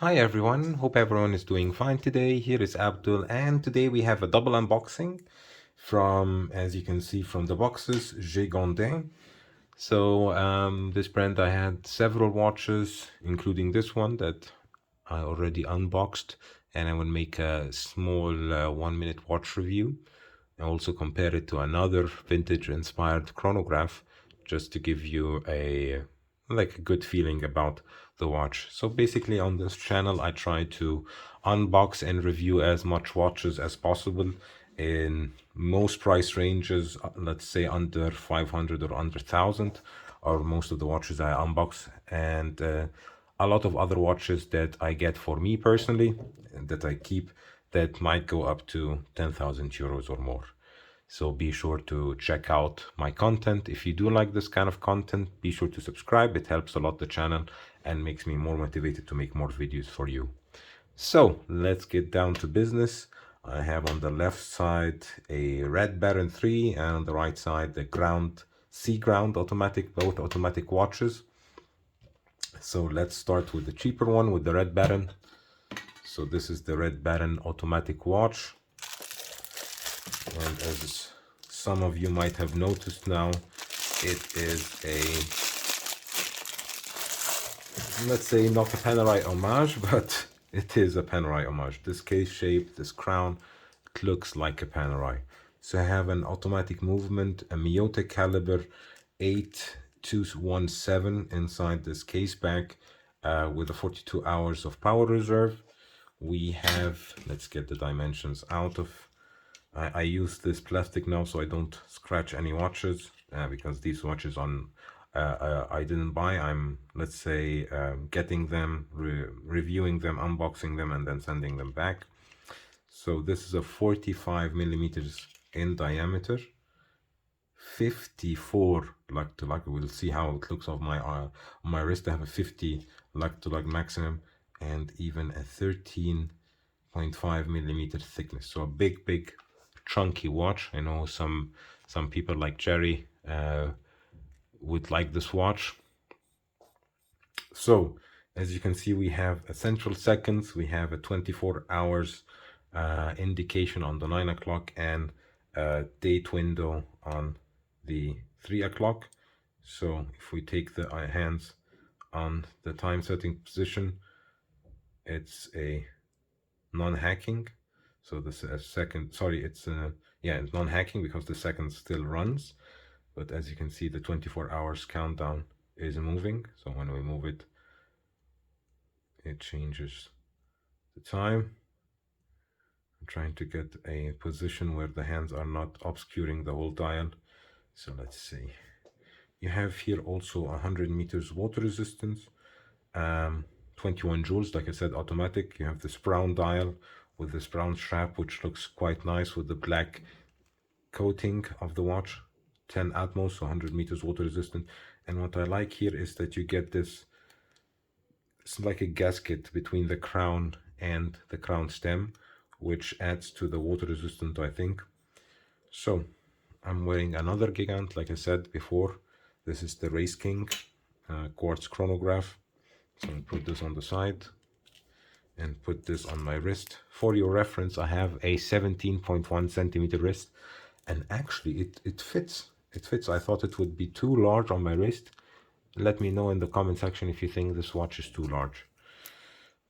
Hi everyone, hope everyone is doing fine today. Here is Abdul, and today we have a double unboxing from, as you can see from the boxes, Gigandet. This brand, I had several watches, including this one that I already unboxed, and I will make a small 1 minute watch review. I also compare it to another vintage inspired chronograph just to give you a good feeling about the watch. So basically on this channel I try to unbox and review as much watches as possible in most price ranges, let's say under 500 or under 1000 are most of the watches I unbox, and a lot of other watches that I get for me personally that I keep that might go up to 10,000 euros or more. So be sure to check out my content. If you do like this kind of content, be sure to subscribe. It helps a lot the channel and makes me more motivated to make more videos for you. So let's get down to business. I have on the left side a Red Baron 3 and on the right side the Seaground automatic, both automatic watches. So let's start with the cheaper one, with the Red Baron. So this is the Red Baron automatic watch. And as some of you might have noticed now, it is a, let's say, not a Panerai homage, but it is a Panerai homage. This case shape, this crown, it looks like a Panerai. So I have an automatic movement, a Miyota caliber 8217 inside this case back with a 42 hours of power reserve. We have, let's get the dimensions out of, I use this plastic now so I don't scratch any watches because these watches I didn't buy. I'm, let's say, getting them, reviewing them, unboxing them, and then sending them back. So this is a 45 millimeters in diameter, 54 lug to lug. We'll see how it looks on my wrist. I have a 50 lug to lug maximum and even a 13.5 millimeter thickness. So a big chunky watch. I know some people like Jerry would like this watch. So as you can see, we have essential seconds, we have a 24 hours indication on the 9 o'clock and a date window on the 3 o'clock. So if we take the hands on the time setting position, it's a non-hacking. So this is second, sorry, it's it's non-hacking because the second still runs. But as you can see, the 24 hours countdown is moving. So when we move it, it changes the time. I'm trying to get a position where the hands are not obscuring the whole dial. So let's see. You have here also 100 meters water resistance, 21 joules, like I said, automatic. You have this brown dial with this brown strap, which looks quite nice with the black coating of the watch. 10 Atmos, so 100 meters water resistant. And what I like here is that you get this, it's like a gasket between the crown and the crown stem, which adds to the water resistant, I think. So I'm wearing another Gigant, like I said before. This is the Race King quartz chronograph. So I'll put this on the side and put this on my wrist. For your reference, I have a 17.1 centimeter wrist, and actually it fits. It fits. I thought it would be too large on my wrist. Let me know in the comment section if you think this watch is too large.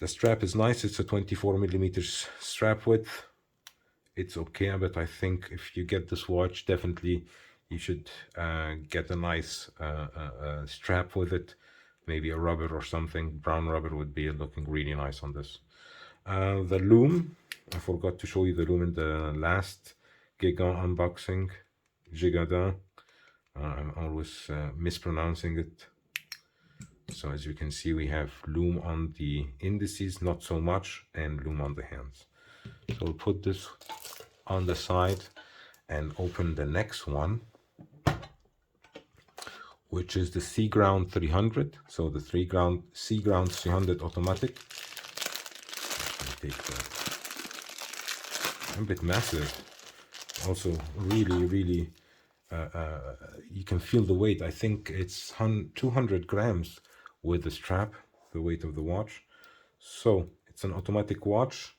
The strap is nice. It's a 24 millimeters strap width. It's okay, but I think if you get this watch, definitely you should get a nice strap with it. Maybe a rubber or something. Brown rubber would be looking really nice on this. The loom, I forgot to show you the loom in the last Gigant unboxing. Gigandet. I'm always mispronouncing it. So as you can see, we have loom on the indices, not so much, and loom on the hands. So we'll put this on the side and open the next one, which is the Seaground 300. So the Seaground 300 automatic. Take that. A bit massive. Also really you can feel the weight. I think it's 200 grams with the strap, the weight of the watch. So it's an automatic watch,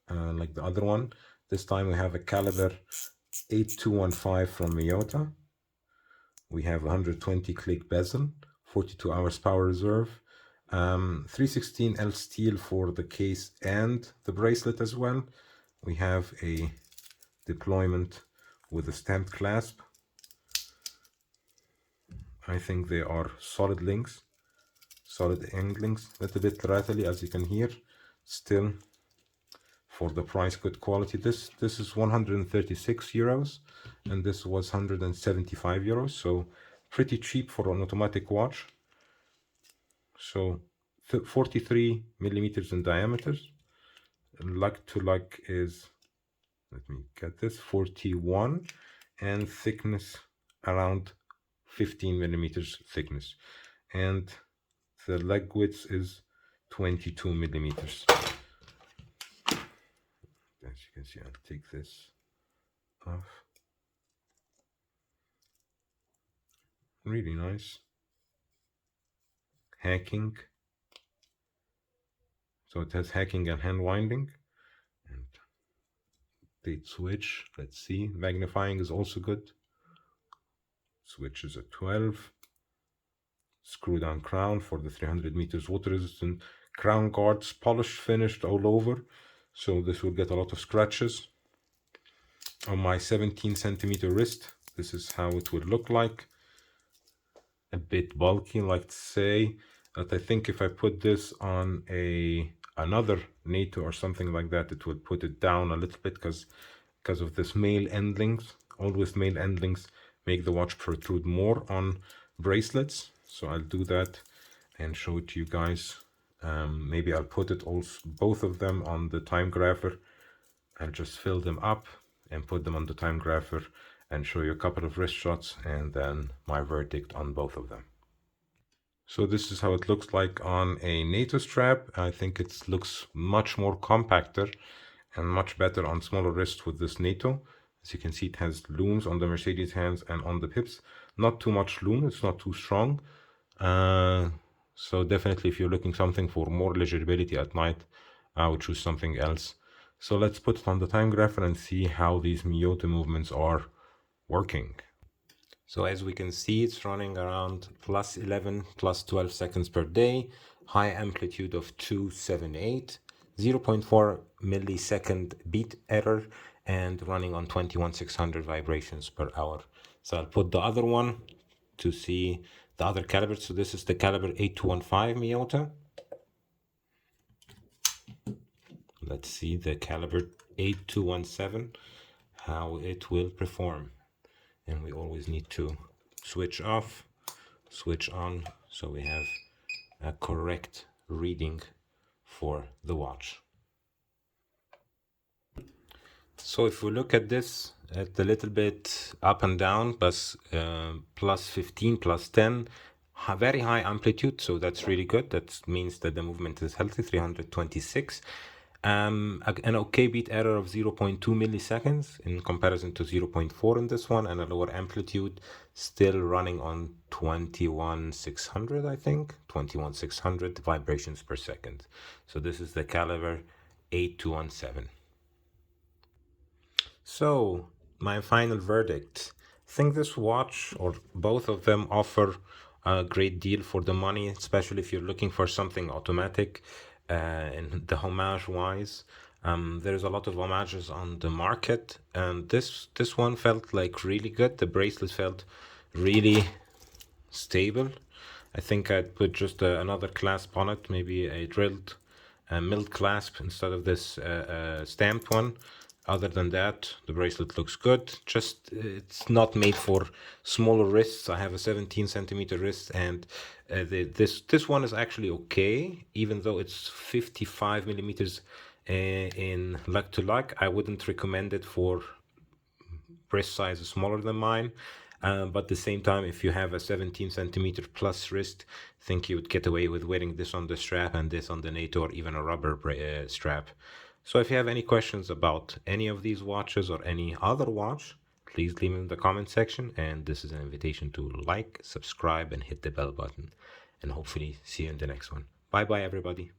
like the other one. This time we have a caliber 8215 from Miyota. We have 120 click bezel, 42 hours power reserve, 316L steel for the case and the bracelet as well. We have a deployment with a stamped clasp. I think they are solid links, solid end links, a little bit rattly as you can hear. Still, for the price, good quality. This is 136 euros and this was 175 euros, so pretty cheap for an automatic watch. So 43 millimeters in diameter. Lug to lug is, let me get this, 41, and thickness around 15 millimeters thickness, and the leg width is 22 millimeters. As you can see, I'll take this off. Really nice. Hacking. So it has hacking and hand winding. And date switch. Let's see. Magnifying is also good. Switch is at 12. Screw down crown for the 300 meters water resistant. Crown guards polished, finished all over. So this will get a lot of scratches. On my 17 centimeter wrist, this is how it would look like. A bit bulky, like to say, but I think if I put this on another NATO or something like that, it would put it down a little bit because of this male end links. Always male end links make the watch protrude more on bracelets. So I'll do that and show it to you guys. Maybe I'll put it also, both of them, on the Timegrapher. I'll just fill them up and put them on the Timegrapher and show you a couple of wrist shots and then my verdict on both of them. So this is how it looks like on a NATO strap. I think it looks much more compactor and much better on smaller wrists with this NATO. As you can see, it has looms on the Mercedes hands and on the pips. Not too much loom, it's not too strong. So definitely if you're looking something for more legibility at night, I would choose something else. So let's put it on the Timegrapher and see how these Miyota movements are working. So as we can see, it's running around plus 11, plus 12 seconds per day, high amplitude of 278, 0.4 millisecond beat error, and running on 21,600 vibrations per hour. So I'll put the other one to see the other caliber. So this is the caliber 8215 Miyota. Let's see the caliber 8217, how it will perform. And we always need to switch off, switch on, so we have a correct reading for the watch. So if we look at this, at the little bit up and down, plus 15, plus 10, very high amplitude, so that's really good. That means that the movement is healthy, 326. An okay beat error of 0.2 milliseconds in comparison to 0.4 in this one, and a lower amplitude, still running on 21,600, I think, 21,600 vibrations per second. So this is the caliber 8217. So my final verdict. I think this watch, or both of them, offer a great deal for the money, especially if you're looking for something automatic. In the homage wise, there's a lot of homages on the market, and this one felt like really good. The bracelet felt really stable. I think I'd put just another clasp on it, maybe a drilled milled clasp instead of this stamped one. Other than that, the bracelet looks good. Just it's not made for smaller wrists. I have a 17 centimeter wrist, and this one is actually okay, even though it's 55 millimeters in lug to lug. I wouldn't recommend it for wrist size smaller than mine. But at the same time, if you have a 17 centimeter plus wrist, I think you would get away with wearing this on the strap and this on the NATO, or even a rubber strap. So if you have any questions about any of these watches or any other watch, please leave them in the comment section. And this is an invitation to like, subscribe, and hit the bell button. And hopefully see you in the next one. Bye bye, everybody.